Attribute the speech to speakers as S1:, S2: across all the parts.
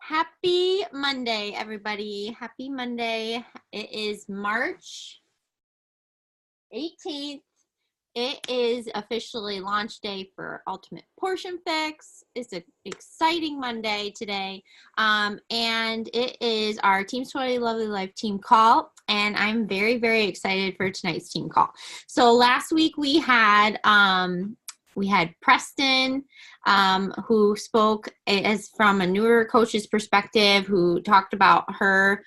S1: Happy Monday, everybody. Happy Monday. It is March 18th. It is officially launch day for Ultimate Portion Fix. It's an exciting Monday today. And it is our Team's Totally Lovely Life team call. And I'm very, very excited for tonight's team call. So last week we had Preston, who spoke as from a newer coach's perspective, who talked about her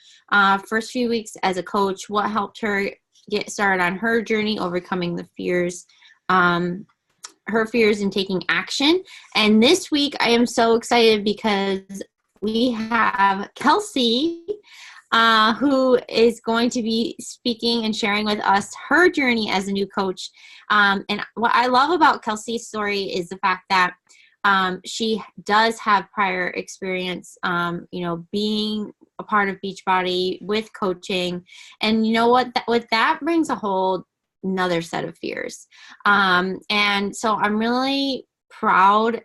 S1: first few weeks as a coach, what helped her get started on her journey, overcoming the fears, her fears and taking action. And this week I am so excited because we have KELSEY, who is going to be speaking and sharing with us her journey as a new coach. And what I love about KELSEY's story is the fact that she does have prior experience, being a part of Beachbody with coaching. And you know what that brings a whole another set of fears. And so I'm really proud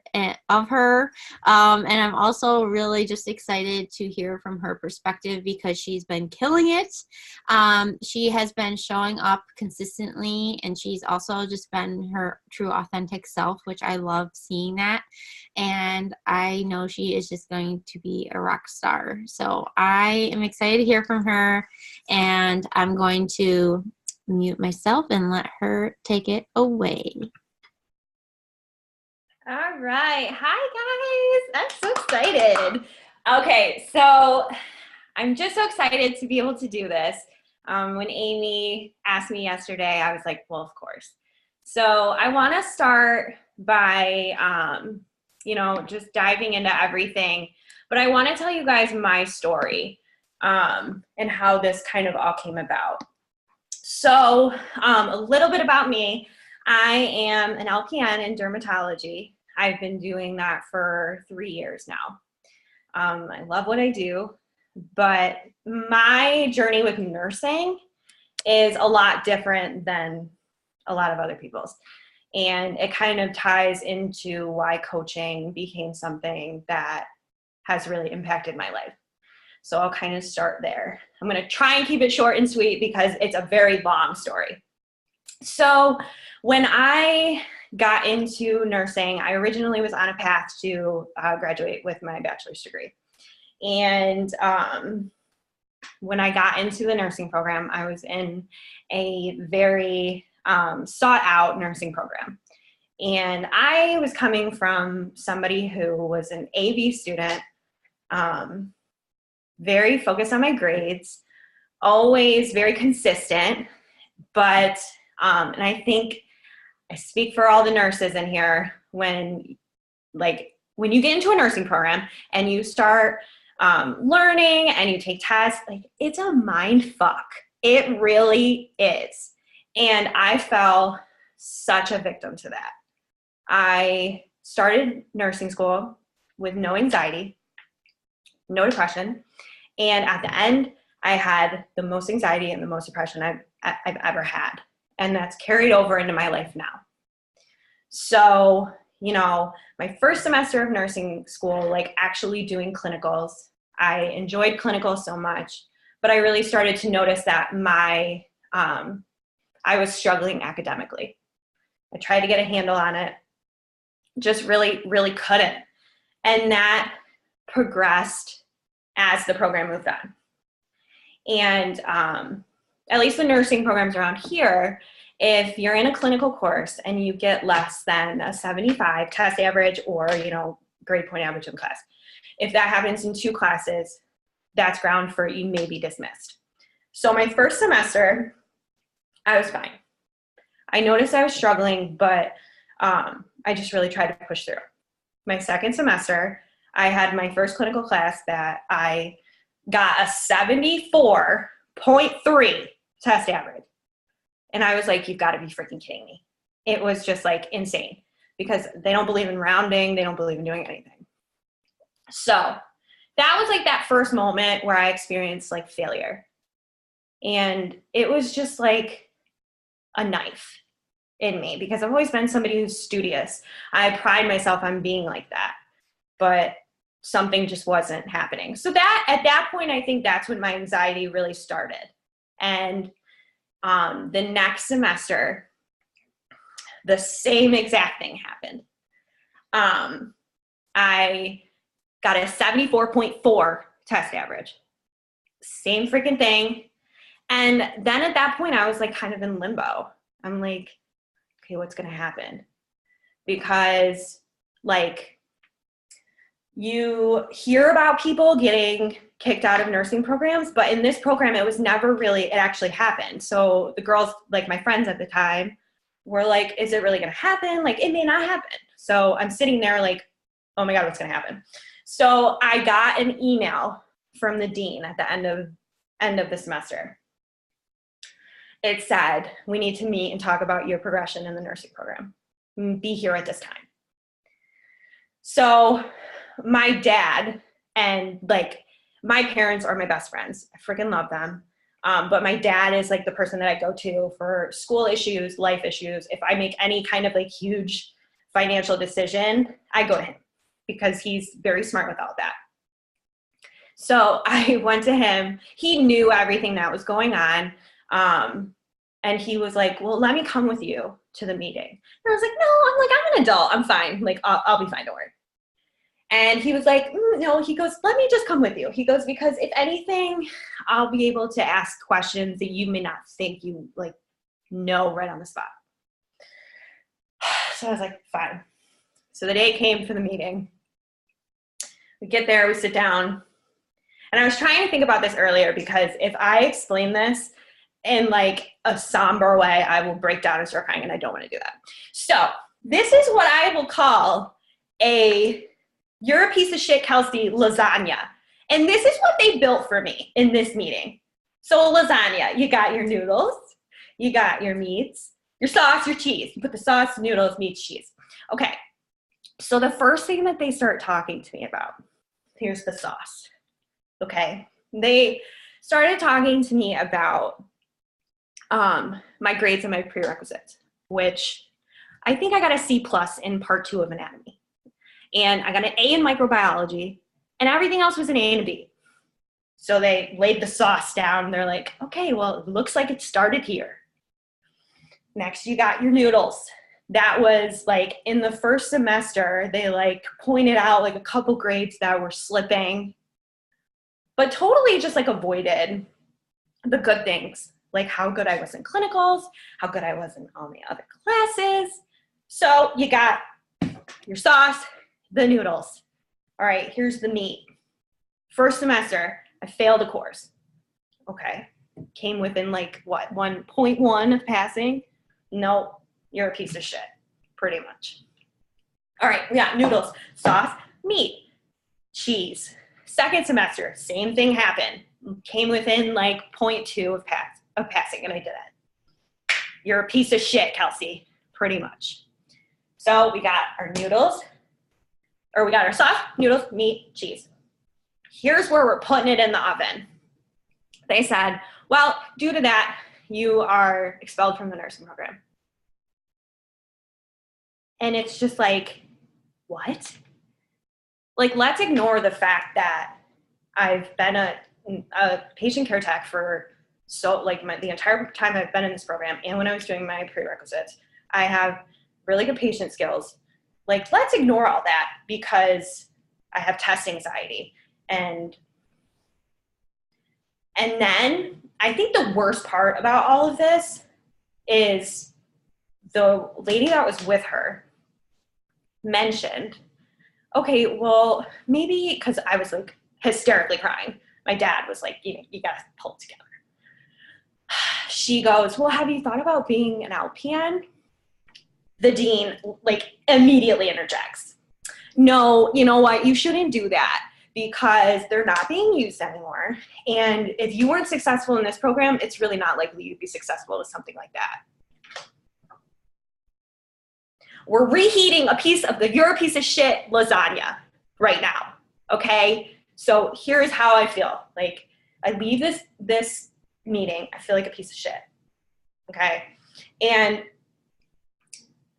S1: of her. And I'm also really just excited to hear from her perspective because she's been killing it. She has been showing up consistently, and she's also just been her true authentic self, which I love seeing that. And I know she is just going to be a rock star. So I am excited to hear from her, and I'm going to mute myself and let her take it away.
S2: All right. Hi, guys. I'm so excited. Okay, so I'm just so excited to be able to do this. When Amy asked me yesterday, I was like, well, of course. So I want to start by, just diving into everything. But I want to tell you guys my story and how this kind of all came about. So a little bit about me. I am an LPN in dermatology. I've been doing that for 3 years now. I love what I do, but my journey with nursing is a lot different than a lot of other people's. And it kind of ties into why coaching became something that has really impacted my life. So I'll kind of start there. I'm going to try and keep it short and sweet because it's a very long story. So when I got into nursing, I originally was on a path to graduate with my bachelor's degree. And when I got into the nursing program, I was in a very sought out nursing program. And I was coming from somebody who was an AV student, very focused on my grades, always very consistent, but and I think I speak for all the nurses in here when you get into a nursing program and you start learning and you take tests, it's a mind fuck. It really is. And I fell such a victim to that. I started nursing school with no anxiety, no depression. And at the end, I had the most anxiety and the most depression I've ever had. And that's carried over into my life now. So, my first semester of nursing school, actually doing clinicals, I enjoyed clinicals so much, but I really started to notice that I was struggling academically. I tried to get a handle on it, just really, really couldn't. And that progressed as the program moved on. And at least the nursing programs around here, if you're in a clinical course and you get less than a 75 test average or, grade point average in class, if that happens in 2 classes, that's ground for you may be dismissed. So my first semester, I was fine. I noticed I was struggling, but I just really tried to push through. My second semester, I had my first clinical class that I got a 74.3 test average. And I was like, you've got to be freaking kidding me. It was just insane because they don't believe in rounding. They don't believe in doing anything. So that was that first moment where I experienced failure. And it was just a knife in me because I've always been somebody who's studious. I pride myself on being like that. But something just wasn't happening. So that at that point, I think that's when my anxiety really started. And the next semester, the same exact thing happened. I got a 74.4 test average. Same freaking thing. And then at that point, I was like kind of in limbo. I'm like, okay, what's going to happen? Because like you hear about people getting kicked out of nursing programs, but in this program, it was never really, it actually happened. So the girls, like my friends at the time, were like, is it really going to happen? Like, it may not happen. So I'm sitting there like, oh my God, what's going to happen? So I got an email from the dean at the end of the semester. It said, we need to meet and talk about your progression in the nursing program. Be here at this time. So my dad and like my parents are my best friends. I freaking love them. But my dad is like the person that I go to for school issues, life issues. If I make any kind of like huge financial decision, I go to him because he's very smart with all that. So I went to him. He knew everything that was going on. And he was like, well, let me come with you to the meeting. And I was like, no, I'm an adult. I'm fine. Like, I'll be fine. Don't worry. And he was like, no, he goes, let me just come with you. He goes, because if anything, I'll be able to ask questions that you may not think you like know right on the spot. So I was like, fine. So the day came for the meeting. We get there, we sit down. And I was trying to think about this earlier because if I explain this in like a somber way, I will break down and start crying, and I don't want to do that. So this is what I will call you're a piece of shit, Kelsey, lasagna. And this is what they built for me in this meeting. So a lasagna, you got your noodles, you got your meats, your sauce, your cheese. You put the sauce, noodles, meats, cheese. Okay. So the first thing that they start talking to me about, here's the sauce. Okay. They started talking to me about my grades and my prerequisites, which I think I got a C+ in part 2 of anatomy. And I got an A in microbiology, and everything else was an A and a B. So they laid the sauce down. They're like, okay, well, it looks like it started here. Next, you got your noodles. That was like in the first semester, they like pointed out like a couple grades that were slipping, but totally just like avoided the good things, like how good I was in clinicals, how good I was in all the other classes. So you got your sauce, the noodles. All right, here's the meat. First semester, I failed a course. Okay, came within like what, 1.1 of passing? Nope, you're a piece of shit, pretty much. All right, we got noodles, sauce, meat, cheese. Second semester, same thing happened. Came within like 0.2 of passing, and I did it. You're a piece of shit, Kelsey, pretty much. So we got our noodles, or we got our sauce, noodles, meat, cheese. Here's where we're putting it in the oven. They said, well, due to that, you are expelled from the nursing program. And it's just like, what? Like, let's ignore the fact that I've been a patient care tech for the entire time I've been in this program, and when I was doing my prerequisites, I have really good patient skills. Like, let's ignore all that because I have test anxiety. And then I think the worst part about all of this is the lady that was with her mentioned, okay, well, maybe because I was like hysterically crying. My dad was like, you got to pull it together. She goes, well, have you thought about being an LPN? The dean like immediately interjects. No, you know what? You shouldn't do that because they're not being used anymore. And if you weren't successful in this program, it's really not likely you'd be successful with something like that. We're reheating you're a piece of shit lasagna right now. Okay. So here's how I feel. Like, I leave this meeting, I feel like a piece of shit. Okay. And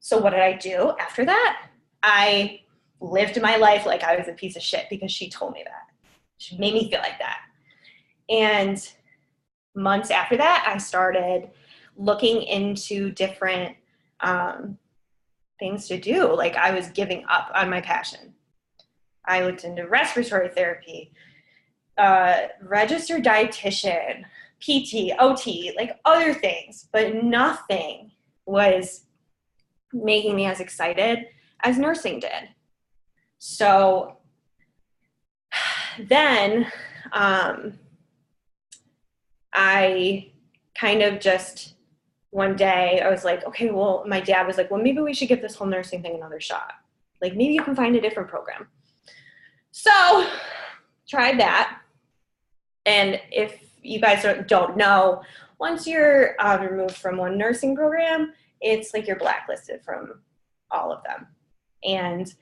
S2: so what did I do after that? I lived my life like I was a piece of shit because she told me that. She made me feel like that. And months after that, I started looking into different things to do. Like I was giving up on my passion. I looked into respiratory therapy, registered dietitian, PT, OT, like other things, but nothing was making me as excited as nursing did. So then I kind of just one day I was like, okay, well, my dad was like, well, maybe we should give this whole nursing thing another shot. Like maybe you can find a different program. So tried that. And if you guys don't know, once you're removed from one nursing program, it's like you're blacklisted from all of them. And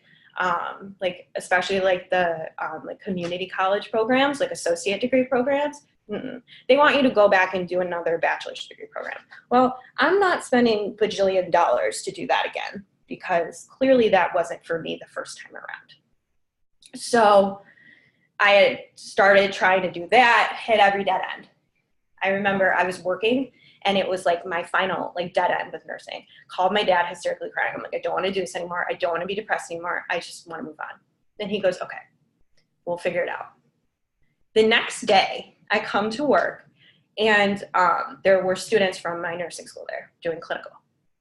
S2: like especially like the like community college programs, like associate degree programs, they want you to go back and do another bachelor's degree program. Well, I'm not spending bajillion dollars to do that again because clearly that wasn't for me the first time around. So I had started trying to do that, hit every dead end. I remember I was working and it was like my final like dead end with nursing. Called my dad hysterically crying. I'm like, I don't want to do this anymore. I don't want to be depressed anymore. I just want to move on. Then he goes, okay, we'll figure it out. The next day I come to work and there were students from my nursing school there doing clinical.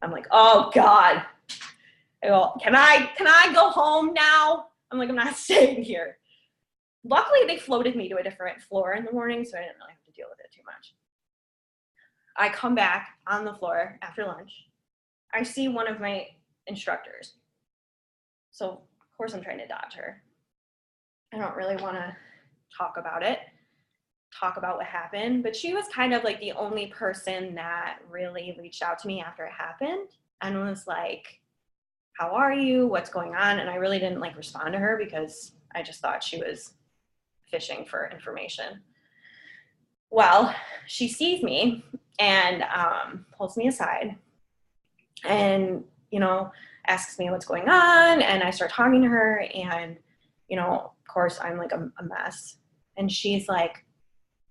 S2: I'm like, oh God. I go, can I go home now? I'm like, I'm not staying here. Luckily, they floated me to a different floor in the morning, so I didn't really have to deal with it too much. I come back on the floor after lunch. I see one of my instructors. So, of course, I'm trying to dodge her. I don't really want to talk about it, talk about what happened, but she was kind of like the only person that really reached out to me after it happened and was like, how are you? What's going on? And I really didn't like respond to her because I just thought she was fishing for information. Well, she sees me and pulls me aside and, you know, asks me what's going on. And I start talking to her and, you know, of course I'm like a mess. And she's like,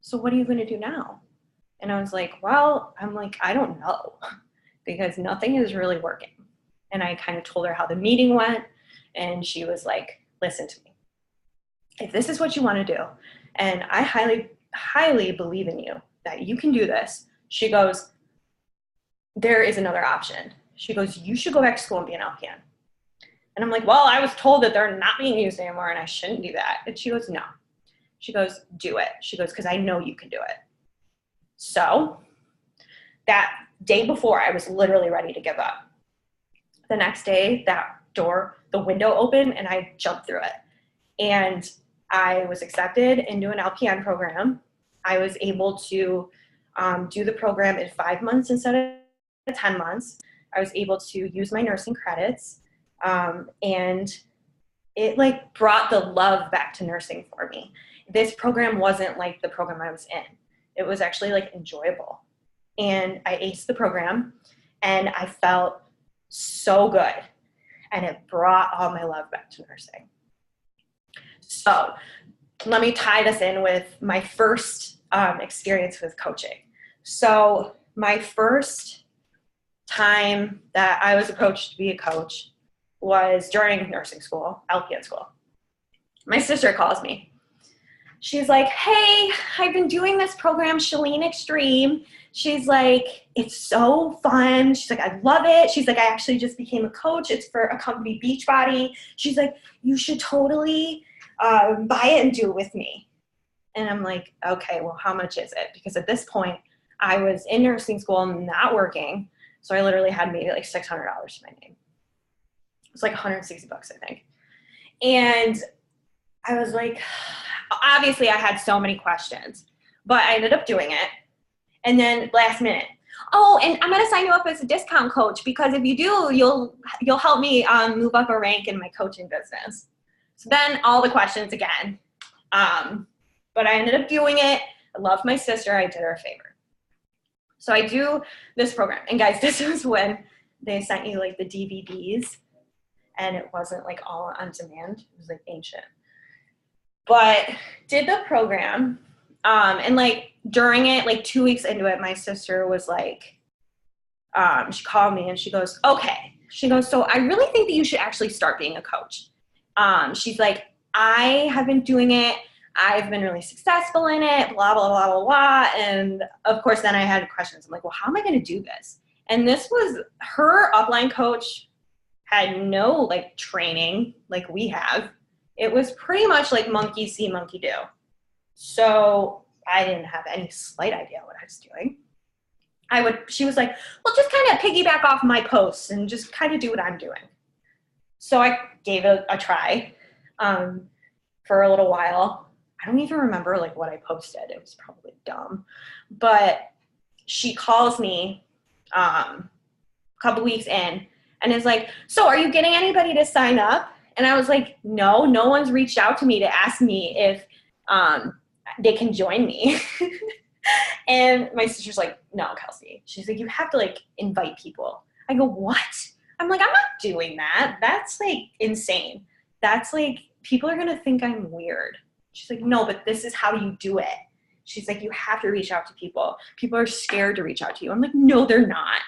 S2: so what are you going to do now? And I was like, well, I'm like, I don't know because nothing is really working. And I kind of told her how the meeting went. And she was like, listen to me. If this is what you want to do, and I highly, highly believe in you, that you can do this, she goes, there is another option. She goes, you should go back to school and be an LPN. And I'm like, well, I was told that they're not being used anymore and I shouldn't do that. And she goes, no. She goes, do it. She goes, because I know you can do it. So that day before, I was literally ready to give up. The next day, that door, the window opened and I jumped through it. And I was accepted into an LPN program. I was able to do the program in 5 months instead of 10 months. I was able to use my nursing credits. And it like brought the love back to nursing for me. This program wasn't like the program I was in. It was actually like enjoyable. And I aced the program and I felt so good. And it brought all my love back to nursing. So let me tie this in with my first experience with coaching. So my first time that I was approached to be a coach was during nursing school, LPN school. My sister calls me. She's like, hey, I've been doing this program, Shalene Extreme. She's like, it's so fun. She's like, I love it. She's like, I actually just became a coach. It's for a company, Beachbody. She's like, you should totally buy it and do it with me. And I'm like, okay, well, how much is it? Because at this point, I was in nursing school, not working. So I literally had maybe like $600 to my name. It was like $160, I think. And I was like, obviously I had so many questions, but I ended up doing it. And then last minute, oh, and I'm going to sign you up as a discount coach because if you do, you'll help me move up a rank in my coaching business. So then all the questions again. But I ended up doing it. I love my sister. I did her a favor. So I do this program. And guys, this was when they sent you like the DVDs. and it wasn't like all on demand. It was like ancient. But did the program, and like during it, like 2 weeks into it, my sister was like, she called me and she goes, okay. She goes, so I really think that you should actually start being a coach. She's like, I have been doing it. I've been really successful in it, blah, blah, blah, blah, blah. And of course, then I had questions. I'm like, well, how am I going to do this? And this was her upline coach had no like training like we have. It was pretty much like monkey see, monkey do. So I didn't have any slight idea what I was doing. She was like, well, just kind of piggyback off my posts and just kind of do what I'm doing. So I gave it a try for a little while. I don't even remember like what I posted. It was probably dumb. But she calls me a couple weeks in and is like, so are you getting anybody to sign up? And I was like, no one's reached out to me to ask me if they can join me. And my sister's like, no, Kelsey. She's like, you have to like invite people. I go, what? I'm like, I'm not doing that. That's like insane. That's like, people are going to think I'm weird. She's like, no, but this is how you do it. She's like, you have to reach out to people. People are scared to reach out to you. I'm like, no, they're not.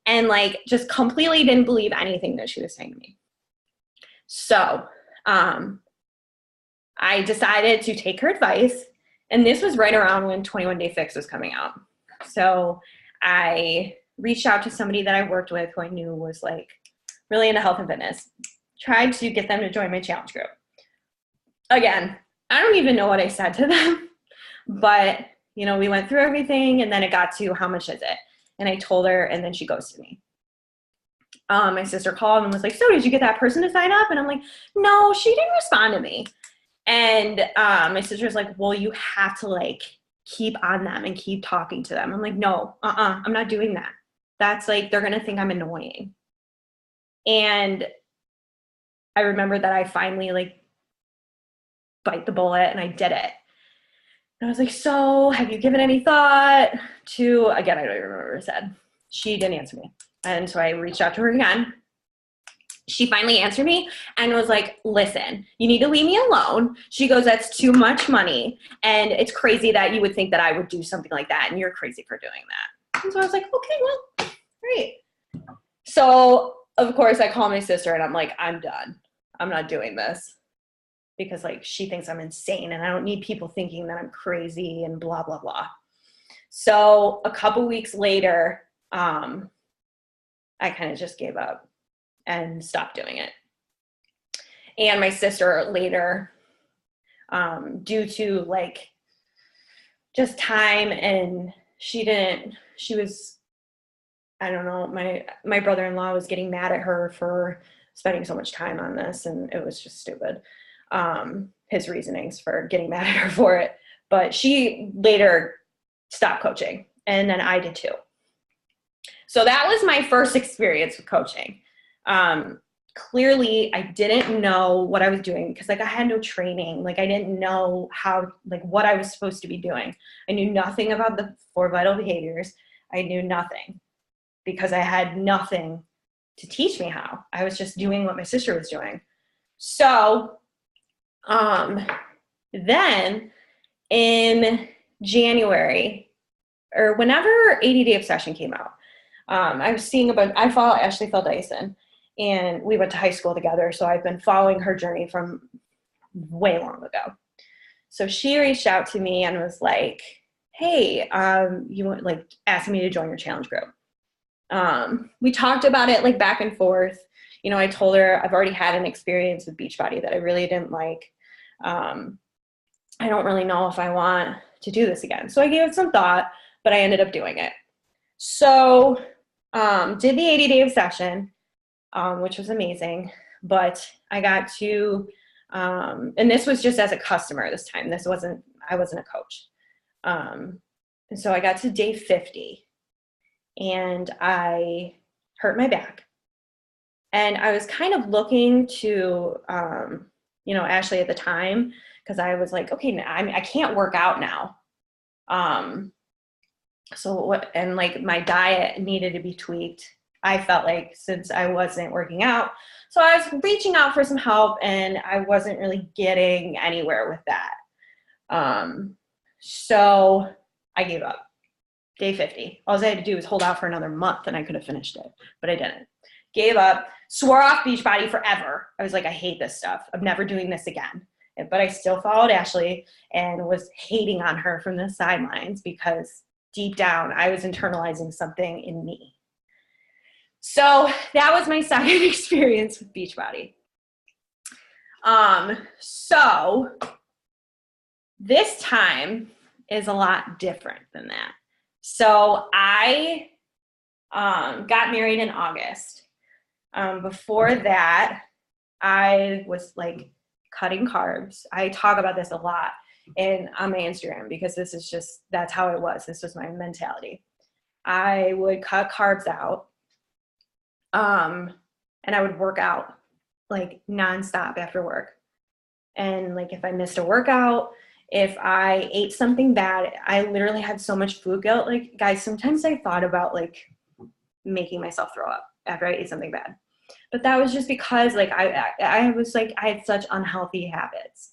S2: And like, just completely didn't believe anything that she was saying to me. So I decided to take her advice. And this was right around when 21 Day Fix was coming out. So I reached out to somebody that I worked with who I knew was like really into health and fitness. Tried to get them to join my challenge group. Again, I don't even know what I said to them, but you know, we went through everything and then it got to how much is it? And I told her and then she ghosted me. My sister called and was like, so did you get that person to sign up? And I'm like, no, she didn't respond to me. And my sister's like, well, you have to like keep on them and keep talking to them. I'm like, no, I'm not doing that. That's like, they're going to think I'm annoying. And I remember that I finally like bite the bullet and I did it. And I was like, so have you given any thought to, again, I don't even remember what I said. She didn't answer me. And so I reached out to her again. She finally answered me and was like, listen, you need to leave me alone. She goes, that's too much money. And it's crazy that you would think that I would do something like that. And you're crazy for doing that. And so I was like, okay, well, great. So of course I call my sister and I'm like, I'm done. I'm not doing this because like she thinks I'm insane and I don't need people thinking that I'm crazy and blah, blah, blah. So a couple weeks later, I kind of just gave up and stopped doing it. And my sister later, due to like just time and she was, I don't know, my brother-in-law was getting mad at her for spending so much time on this and it was just stupid. His reasonings for getting mad at her for it. But she later stopped coaching and then I did too. So that was my first experience with coaching. Clearly I didn't know what I was doing because like I had no training. Like I didn't know how, like what I was supposed to be doing. I knew nothing about the 4 vital behaviors. I knew nothing because I had nothing to teach me how. I was just doing what my sister was doing. So, then in January or whenever 80 Day Obsession came out, I was seeing I follow Ashley Phil Dyson and we went to high school together. So I've been following her journey from way long ago. So she reached out to me and was like, hey, you want like asking me to join your challenge group. We talked about it like back and forth. You know, I told her I've already had an experience with Beachbody that I really didn't like. I don't really know if I want to do this again. So I gave it some thought, but I ended up doing it. So did the 80 Day Obsession, which was amazing, but I got to, and this was just as a customer this time. I wasn't a coach. And so I got to day 50 and I hurt my back. And I was kind of looking to, you know, Ashley at the time, because I was like, okay, I can't work out now. So and like my diet needed to be tweaked. I felt like, since I wasn't working out. So I was reaching out for some help, and I wasn't really getting anywhere with that. So I gave up. Day 50. All I had to do was hold out for another month and I could have finished it, but I didn't. Gave up, swore off Beachbody forever. I was like, I hate this stuff. I'm never doing this again. But I still followed Ashley and was hating on her from the sidelines because deep down I was internalizing something in me. So that was my second experience with Beachbody. So this time is a lot different than that. So I got married in August. Before that, I was like cutting carbs. I talk about this a lot on my Instagram because that's how it was. This was my mentality. I would cut carbs out, and I would work out like nonstop after work. And like if I missed a workout, if I ate something bad, I literally had so much food guilt. Like, guys, sometimes I thought about like making myself throw up after I ate something bad. But that was just because like I was like, I had such unhealthy habits.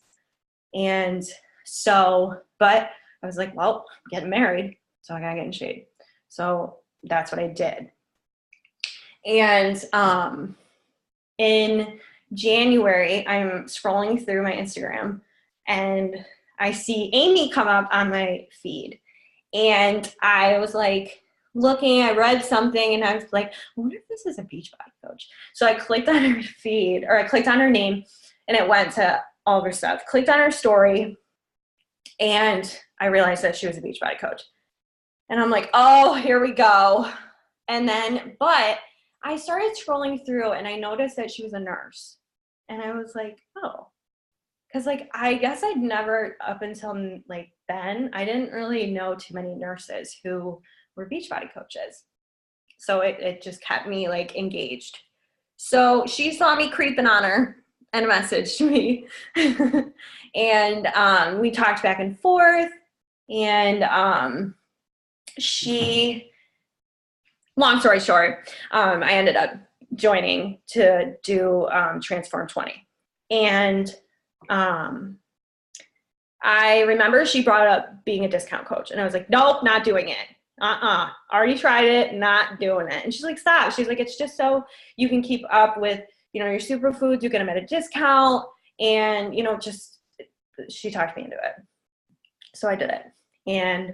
S2: And so, but I was like, well, I'm getting married, so I gotta get in shape. So that's what I did. And in January, I'm scrolling through my Instagram and I see Amy come up on my feed. And I was like looking, I read something and I was like, I wonder if this is a Beachbody coach. So I clicked on her feed, or I clicked on her name, and it went to all of her stuff. Clicked on her story and I realized that she was a Beachbody coach. And I'm like, oh, here we go. And then, but I started scrolling through and I noticed that she was a nurse. And I was like, oh, because like, I guess I'd never, up until like then, I didn't really know too many nurses who were Beachbody coaches. So it just kept me like engaged. So she saw me creeping on her and messaged me. And we talked back and forth. And long story short, I ended up joining to do Transform 20. And I remember she brought up being a discount coach. And I was like, nope, not doing it. Already tried it, not doing it. And she's like, stop. She's like, it's just so you can keep up with, your superfoods, you get them at a discount. And, just, she talked me into it. So I did it. And,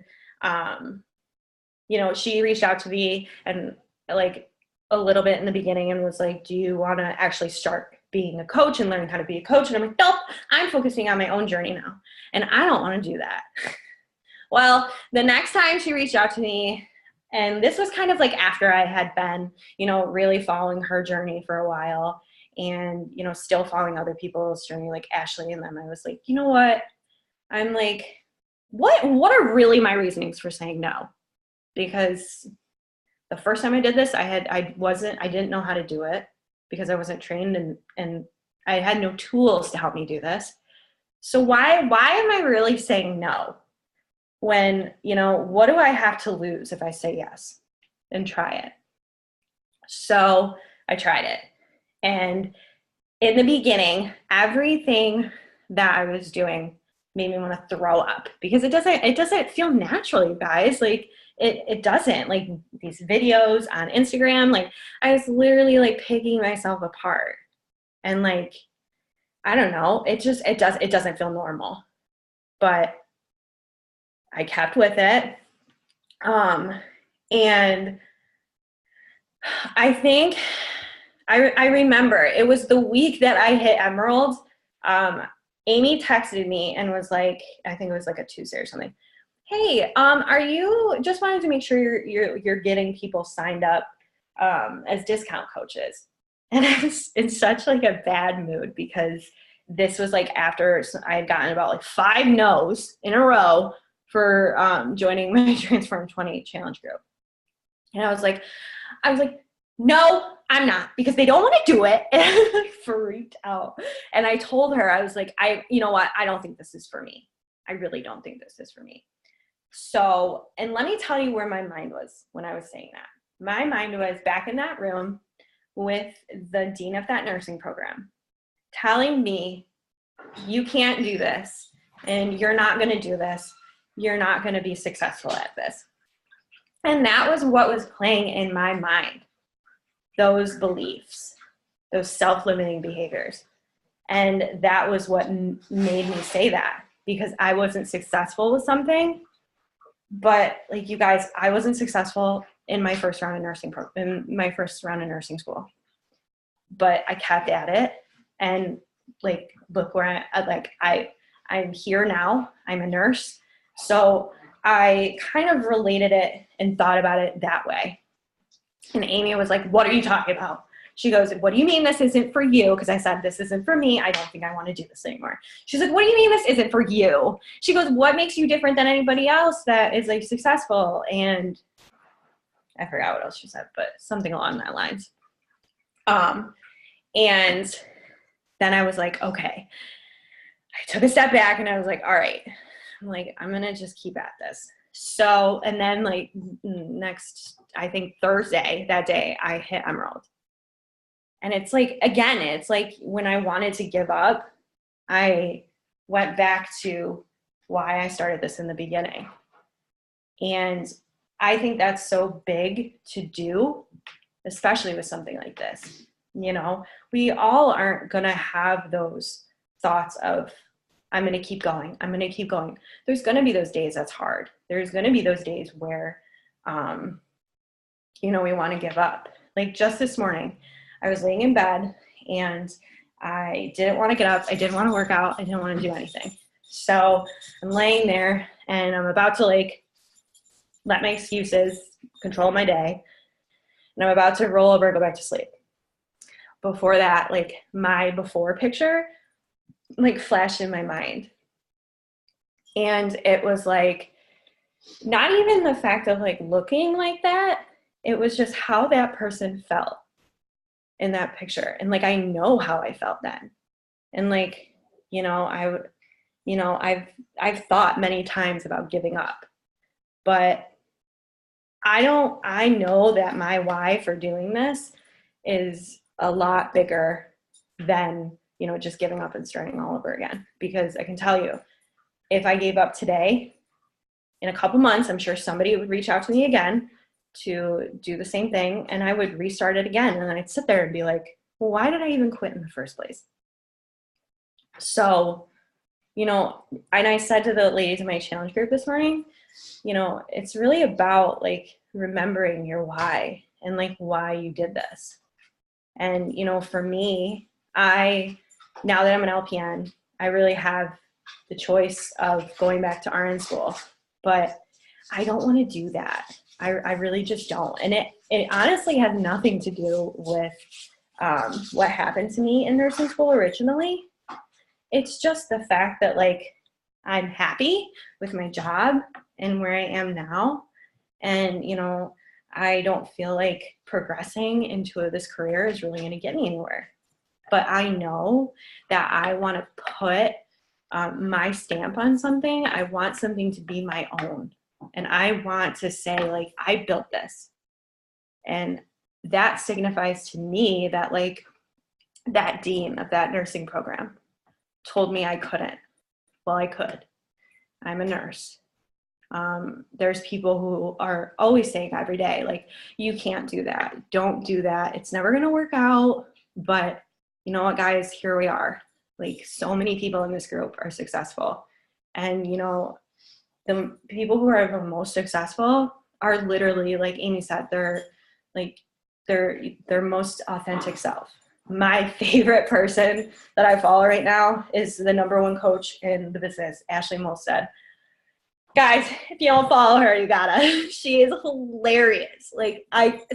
S2: she reached out to me and like a little bit in the beginning and was like, do you want to actually start being a coach and learn how to be a coach? And I'm like, nope, I'm focusing on my own journey now. And I don't want to do that. Well, the next time she reached out to me, and this was kind of like after I had been, really following her journey for a while and, still following other people's journey like Ashley and them, I was like, you know what? I'm like, what are really my reasonings for saying no? Because the first time I did this, I didn't know how to do it because I wasn't trained and I had no tools to help me do this. So why am I really saying no when, what do I have to lose if I say yes and try it? So I tried it. And in the beginning, everything that I was doing made me want to throw up because it doesn't feel natural, you guys. Like it doesn't. Like these videos on Instagram, like I was literally like picking myself apart. And like, I don't know, it doesn't feel normal. But I kept with it. And I think I remember it was the week that I hit Emerald. Amy texted me and was like, I think it was like a Tuesday or something. Hey, are you just wanted to make sure you're getting people signed up as discount coaches? And I was in such like a bad mood because this was like after I had gotten about like 5 no's in a row for joining my Transform 20 challenge group. And I was like, no, I'm not, because they don't want to do it. And I freaked out. And I told her, I was like, you know what? I don't think this is for me. I really don't think this is for me. So, and let me tell you where my mind was when I was saying that. my mind was back in that room with the dean of that nursing program telling me, you can't do this, and you're not going to do this. You're not going to be successful at this. And that was what was playing in my mind, those beliefs, those self-limiting behaviors. And that was what made me say that, because I wasn't successful with something. But like you guys, I wasn't successful in my first round of nursing school. But I kept at it, and like, look where I'm here now. I'm a nurse. So I kind of related it and thought about it that way. And Amy was like, what are you talking about? She goes, what do you mean this isn't for you? Because I said, this isn't for me. I don't think I want to do this anymore. She's like, what do you mean this isn't for you? She goes, what makes you different than anybody else that is like successful? And I forgot what else she said, but something along that lines. And then I was like, okay. I took a step back and I was like, all right. I'm like, I'm going to just keep at this. So, and then like next, I think Thursday, that day, I hit Emerald. And it's like, again, it's like when I wanted to give up, I went back to why I started this in the beginning. And I think that's so big to do, especially with something like this. You know, we all aren't going to have those thoughts of, I'm going to keep going. I'm going to keep going. There's going to be those days that's hard. There's going to be those days where, you know, we want to give up. Like just this morning, I was laying in bed and I didn't want to get up. I didn't want to work out. I didn't want to do anything. So I'm laying there and I'm about to like let my excuses control my day. And I'm about to roll over and go back to sleep. Before that, like my before picture like flashed in my mind. And it was like, not even the fact of like looking like that. It was just how that person felt in that picture. And like, I know how I felt then. And like, you know, I've thought many times about giving up, but I know that my why for doing this is a lot bigger than, you know, just giving up and starting all over again. Because I can tell you, if I gave up today, in a couple months, I'm sure somebody would reach out to me again to do the same thing, and I would restart it again. And then I'd sit there and be like, well, why did I even quit in the first place? So, you know, and I said to the ladies in my challenge group this morning, you know, it's really about like remembering your why and like why you did this. And, you know, for me, now that I'm an LPN, I really have the choice of going back to RN school, but I don't want to do that. I really just don't. And it honestly had nothing to do with what happened to me in nursing school originally. It's just the fact that like I'm happy with my job and where I am now. And, you know, I don't feel like progressing into this career is really going to get me anywhere. But I know that I want to put my stamp on something. I want something to be my own. And I want to say, like, I built this. And that signifies to me that, like, that dean of that nursing program told me I couldn't. Well, I could. I'm a nurse. There's people who are always saying every day, like, you can't do that. Don't do that. It's never going to work out. But you know what, guys, here we are. Like, so many people in this group are successful. And, you know, the people who are the most successful are literally, like Amy said, they're like their most authentic self. My favorite person that I follow right now is the #1 coach in the business, Ashley Molstead. Guys, if you don't follow her, you gotta. She is hilarious. Like,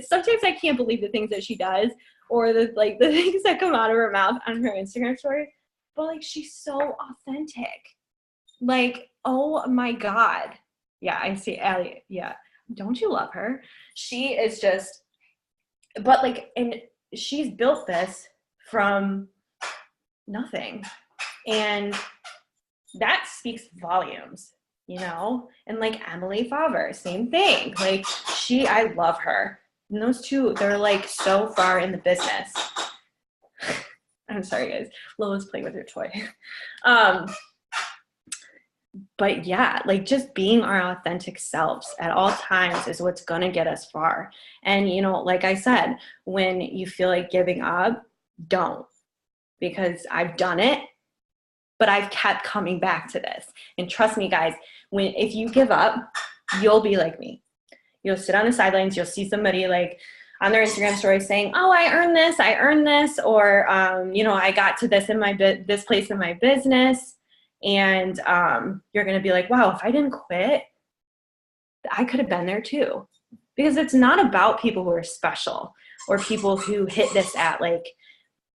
S2: sometimes I can't believe the things that she does, or the things that come out of her mouth on her Instagram story. But like, she's so authentic. Like, oh my God. Yeah, I see Allie. Yeah. Don't you love her? She is just, but like, and she's built this from nothing. And that speaks volumes, you know? And like Emily Favre, same thing. Like, I love her. And those two, they're like so far in the business. I'm sorry, guys. Lola's playing with her toy. But yeah, like just being our authentic selves at all times is what's going to get us far. And, you know, like I said, when you feel like giving up, don't, because I've done it, but I've kept coming back to this. And trust me, guys, if you give up, you'll be like me. You'll sit on the sidelines. You'll see somebody like on their Instagram story saying, oh, I earned this, or, you know, I got to this this place in my business. And you're going to be like, wow, if I didn't quit, I could have been there too. Because it's not about people who are special or people who hit this at like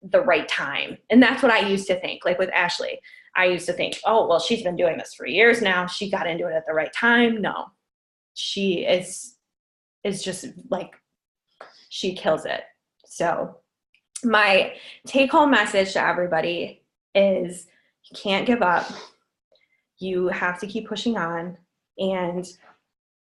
S2: the right time. And that's what I used to think. Like with Ashley, I used to think, oh, well, she's been doing this for years now. She got into it at the right time. No, she is just like, she kills it. So my take home message to everybody is you can't give up. You have to keep pushing on, and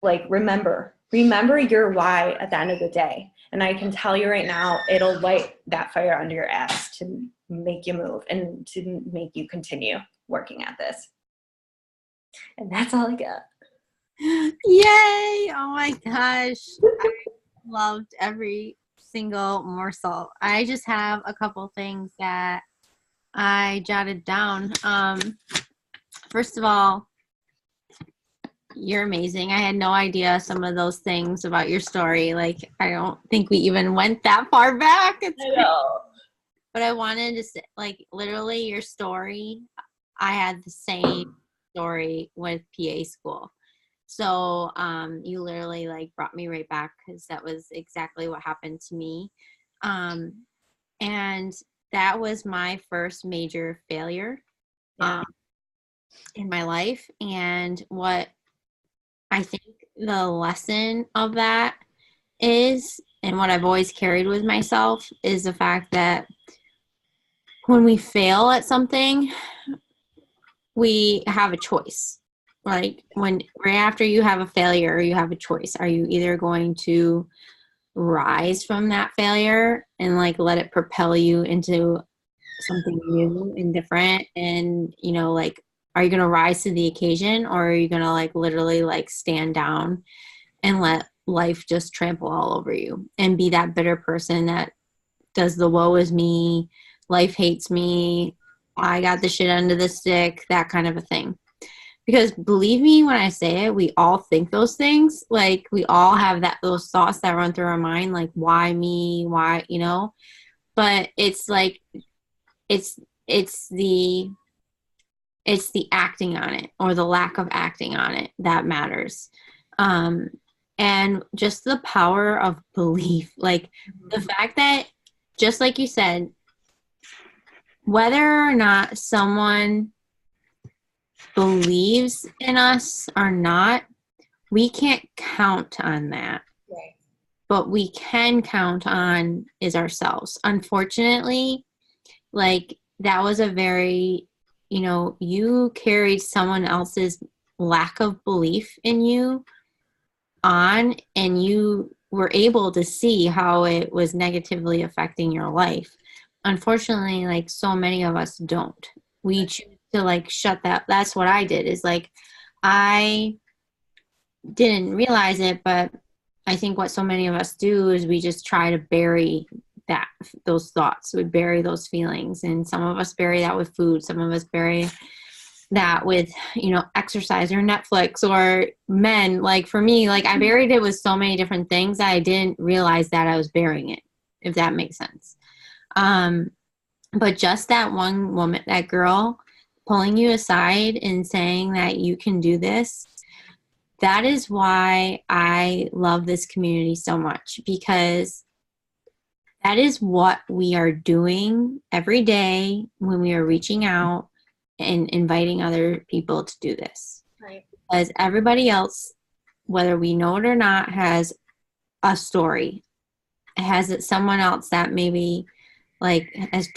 S2: like, remember your why at the end of the day. And I can tell you right now, it'll light that fire under your ass to make you move and to make you continue working at this. And that's all I got.
S1: Yay! Oh my gosh. I loved every single morsel. I just have a couple things that I jotted down. First of all, you're amazing. I had no idea some of those things about your story. Like, I don't think we even went that far back.
S2: I know.
S1: But I wanted to say, like, literally your story, I had the same story with PA school. So you literally, like, brought me right back, because that was exactly what happened to me. And that was my first major failure in my life. And what I think the lesson of that is, and what I've always carried with myself, is the fact that when we fail at something, we have a choice. Like, right after you have a failure, you have a choice. Are you either going to rise from that failure and like let it propel you into something new and different, and, you know, like, are you going to rise to the occasion, or are you going to like literally like stand down and let life just trample all over you and be that bitter person that does the woe is me, life hates me, I got the shit under the stick, that kind of a thing. Because believe me when I say it, we all think those things. Like, we all have those thoughts that run through our mind, like, why me, why, you know? But it's like, it's the acting on it, or the lack of acting on it, that matters. And just the power of belief, like the fact that, just like you said, whether or not someone believes in us or not, we can't count on that.
S2: Right.
S1: But we can count on is ourselves. Unfortunately, like, that was a very, you know, you carried someone else's lack of belief in you on, and you were able to see how it was negatively affecting your life. Unfortunately, like, so many of us don't. We choose to like shut that. That's what I did, is like, I didn't realize it, but I think what so many of us do is we just try to bury those thoughts. We bury those feelings, and some of us bury that with food, some of us bury that with, you know, exercise or Netflix or men. Like, for me, like, I buried it with so many different things that I didn't realize that I was burying it, if that makes sense. But just that one woman, that girl pulling you aside and saying that you can do this, that is why I love this community so much, because that is what we are doing every day when we are reaching out and inviting other people to do this.
S2: Right.
S1: Because everybody else, whether we know it or not, has a story. It has someone else that maybe, like, has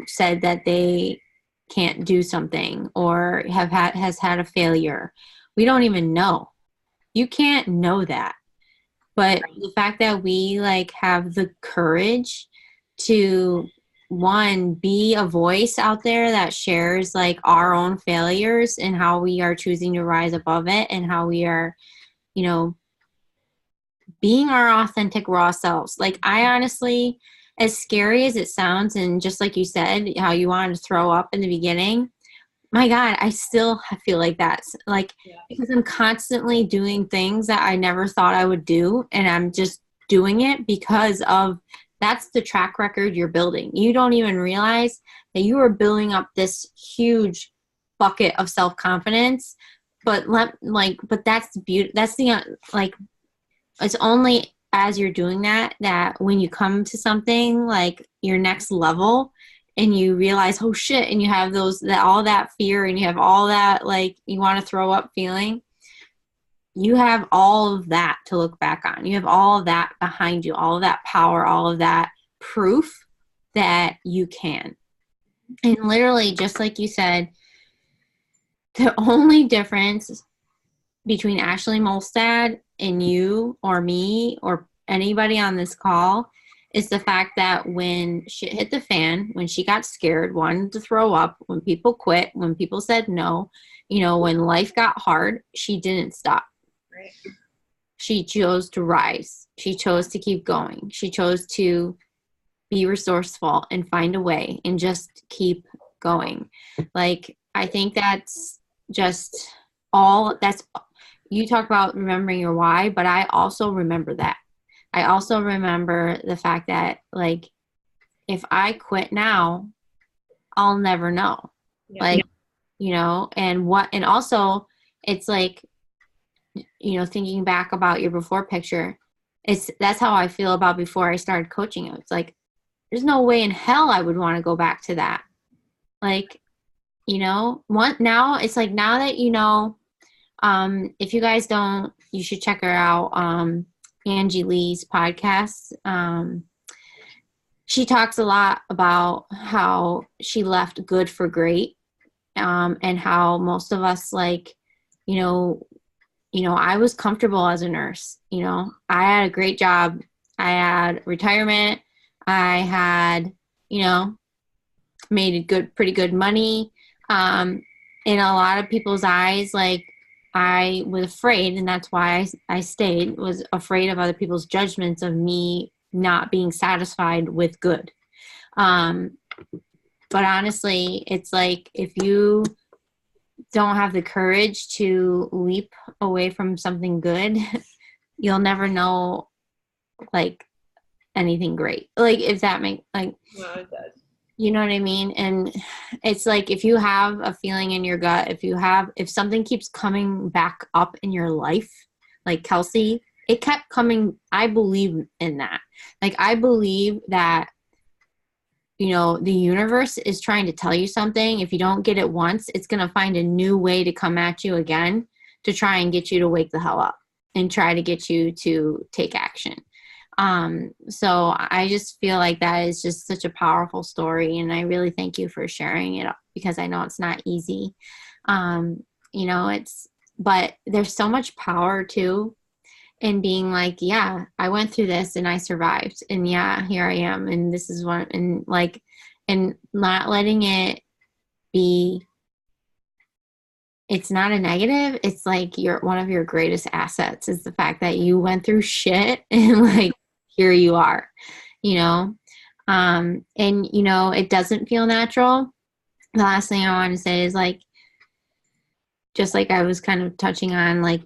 S1: said that they can't do something, or has had a failure. We don't even know. You can't know that. But the fact that we like have the courage to, one, be a voice out there that shares like our own failures and how we are choosing to rise above it, and how we are, you know, being our authentic raw selves. Like, I honestly, as scary as it sounds, and just like you said, how you wanted to throw up in the beginning, my God, I still feel like that. Like, because I'm constantly doing things that I never thought I would do. And I'm just doing it because of, that's the track record you're building. You don't even realize that you are building up this huge bucket of self-confidence. But but that's the beauty. That's the, like, it's only as you're doing that, that when you come to something like your next level and you realize, oh shit, and you have all that fear, and you have all that, like, you want to throw up feeling, you have all of that to look back on. You have all of that behind you, all of that power, all of that proof that you can. And literally, just like you said, the only difference between Ashley Molstad and you or me or anybody on this call is the fact that when shit hit the fan, when she got scared, wanted to throw up, when people quit, when people said no, when life got hard, she didn't stop.
S2: Right.
S1: She chose to rise. She chose to keep going. She chose to be resourceful and find a way and just keep going. Like, I think that's just you talk about remembering your why, but I also remember that. I also remember the fact that, like, if I quit now, I'll never know. Yeah. Like, and also it's like, thinking back about your before picture, that's how I feel about before I started coaching. It's like, there's no way in hell I would want to go back to that. Like, now it's like, now that, if you guys don't, you should check her out. Angie Lee's podcast. She talks a lot about how she left good for great. And how most of us, like, I was comfortable as a nurse. I had a great job. I had retirement. I had, made pretty good money. In a lot of people's eyes, like, I was afraid, and that's why I stayed, was afraid of other people's judgments of me not being satisfied with good. But honestly, it's like, if you don't have the courage to leap away from something good, you'll never know, like, anything great. Like, if that makes, like,
S2: no, it does.
S1: You know what I mean? And it's like, if you have a feeling in your gut, if something keeps coming back up in your life, like Kelsey, it kept coming. I believe in that. Like, I believe that, the universe is trying to tell you something. If you don't get it once, it's going to find a new way to come at you again to try and get you to wake the hell up and try to get you to take action. So I just feel like that is just such a powerful story, and I really thank you for sharing it, because I know it's not easy. But there's so much power too in being like, yeah, I went through this and I survived, and yeah, here I am, and this is one, and like, and not letting it be, it's not a negative. It's like, one of your greatest assets is the fact that you went through shit and, like, here you are, and, it doesn't feel natural. The last thing I want to say is, like, just like I was kind of touching on, like,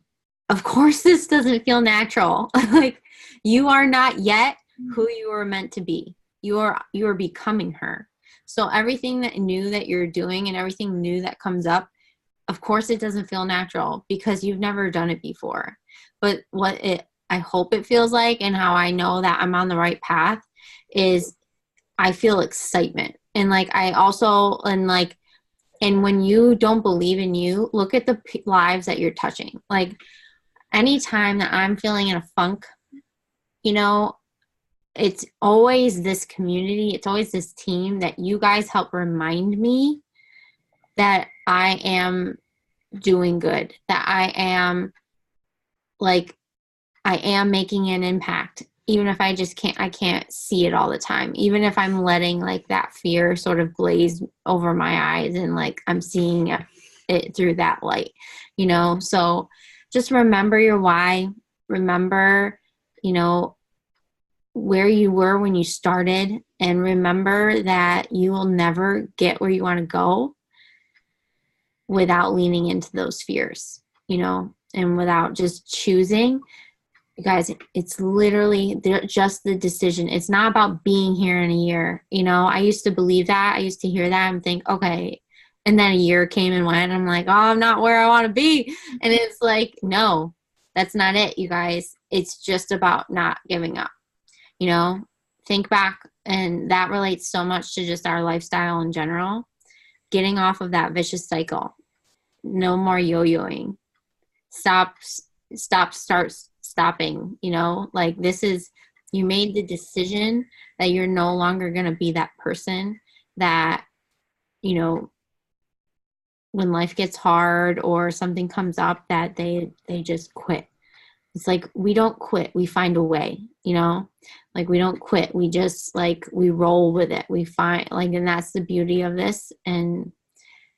S1: of course this doesn't feel natural. Like, you are not yet who you were meant to be. You are becoming her. So everything that new that you're doing and everything new that comes up, of course it doesn't feel natural because you've never done it before. But I hope it feels like, and how I know that I'm on the right path, is I feel excitement. And, like, I also, and when you don't believe in you, look at the lives that you're touching. Like, anytime that I'm feeling in a funk, it's always this community, it's always this team that you guys help remind me that I am doing good, that I am, like, I am making an impact, even if I can't see it all the time. Even if I'm letting like that fear sort of glaze over my eyes and like I'm seeing it through that light, you know? So just remember your why. Remember, you know, where you were when you started, and remember that you will never get where you want to go without leaning into those fears, you know, and without just choosing. You guys, it's literally just the decision. It's not about being here in a year. You know, I used to believe that. I used to hear that and think, okay. And then a year came and went. And I'm like, oh, I'm not where I want to be. And it's like, no, that's not it, you guys. It's just about not giving up. You know, think back. And that relates so much to just our lifestyle in general. Getting off of that vicious cycle. No more yo-yoing. Start stopping, you know, like this is, you made the decision that you're no longer going to be that person that, you know, when life gets hard or something comes up that they just quit. It's like, we don't quit, we find a way, you know, like we don't quit, we just like, we roll with it, we find like, and that's the beauty of this. And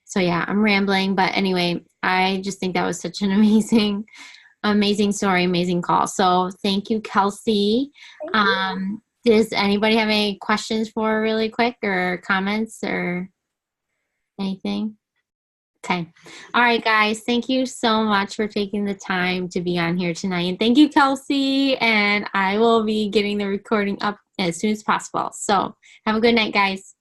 S1: so yeah, I'm rambling, but anyway, I just think that was such an amazing story, amazing call. So thank you, Kelsey.
S2: Thank you.
S1: Does anybody have any questions for her really quick, or comments or anything? Okay. All right, guys. Thank you so much for taking the time to be on here tonight. And thank you, Kelsey. And I will be getting the recording up as soon as possible. So have a good night, guys.